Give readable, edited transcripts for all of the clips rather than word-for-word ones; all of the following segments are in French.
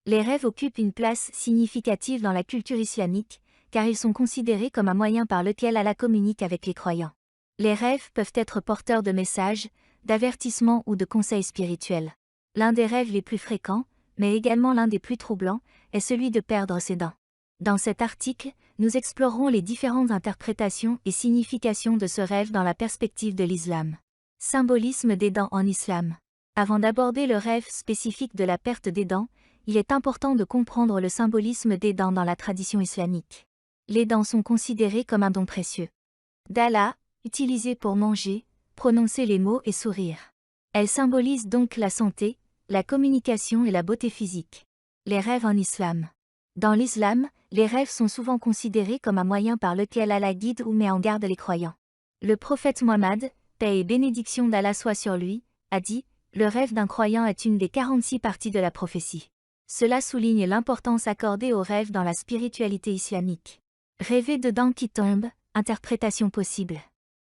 Les rêves occupent une place significative dans la culture islamique, car ils sont considérés comme un moyen par lequel Allah communique avec les croyants. Les rêves peuvent être porteurs de messages, d'avertissements ou de conseils spirituels. L'un des rêves les plus fréquents, mais également l'un des plus troublants, est celui de perdre ses dents. Dans cet article, nous explorerons les différentes interprétations et significations de ce rêve dans la perspective de l'islam. Symbolisme des dents en islam. Avant d'aborder le rêve spécifique de la perte des dents, il est important de comprendre le symbolisme des dents dans la tradition islamique. Les dents sont considérées comme un don précieux d'Allah, utilisé pour manger, prononcer les mots et sourire. Elles symbolisent donc la santé, la communication et la beauté physique. Les rêves en islam. Dans l'islam, les rêves sont souvent considérés comme un moyen par lequel Allah guide ou met en garde les croyants. Le prophète Mohammed, paix et bénédiction d'Allah soit sur lui, a dit « Le rêve d'un croyant est une des 46 parties de la prophétie ». Cela souligne l'importance accordée aux rêves dans la spiritualité islamique. Rêver de dents qui tombent, interprétation possible.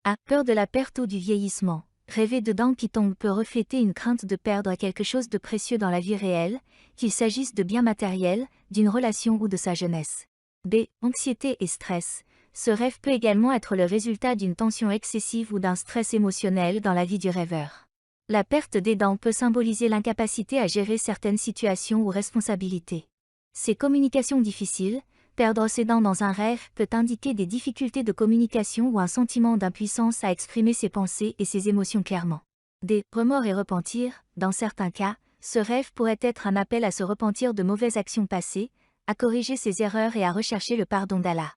A. Peur de la perte ou du vieillissement. Rêver de dents qui tombent peut refléter une crainte de perdre quelque chose de précieux dans la vie réelle, qu'il s'agisse de biens matériels, d'une relation ou de sa jeunesse. B. Anxiété et stress. Ce rêve peut également être le résultat d'une tension excessive ou d'un stress émotionnel dans la vie du rêveur. La perte des dents peut symboliser l'incapacité à gérer certaines situations ou responsabilités. Ces communications difficiles, perdre ses dents dans un rêve peut indiquer des difficultés de communication ou un sentiment d'impuissance à exprimer ses pensées et ses émotions clairement. Des remords et repentir, dans certains cas, ce rêve pourrait être un appel à se repentir de mauvaises actions passées, à corriger ses erreurs et à rechercher le pardon d'Allah.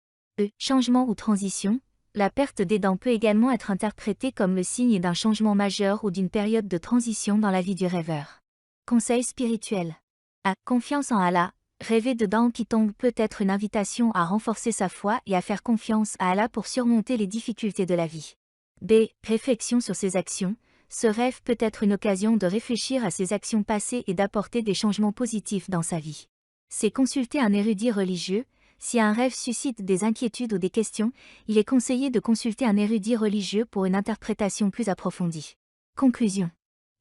Changement ou transition. La perte des dents peut également être interprétée comme le signe d'un changement majeur ou d'une période de transition dans la vie du rêveur. Conseil spirituel. A. Confiance en Allah. Rêver de dents qui tombent peut être une invitation à renforcer sa foi et à faire confiance à Allah pour surmonter les difficultés de la vie. B. Réflexion sur ses actions. Ce rêve peut être une occasion de réfléchir à ses actions passées et d'apporter des changements positifs dans sa vie. C'est consulter un érudit religieux. Si un rêve suscite des inquiétudes ou des questions, il est conseillé de consulter un érudit religieux pour une interprétation plus approfondie. Conclusion.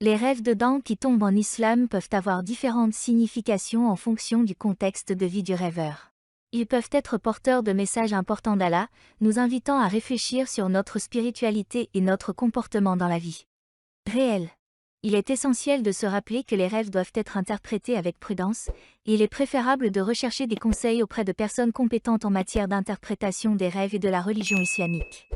Les rêves de dents qui tombent en islam peuvent avoir différentes significations en fonction du contexte de vie du rêveur. Ils peuvent être porteurs de messages importants d'Allah, nous invitant à réfléchir sur notre spiritualité et notre comportement dans la vie réelle. Il est essentiel de se rappeler que les rêves doivent être interprétés avec prudence, et il est préférable de rechercher des conseils auprès de personnes compétentes en matière d'interprétation des rêves et de la religion islamique.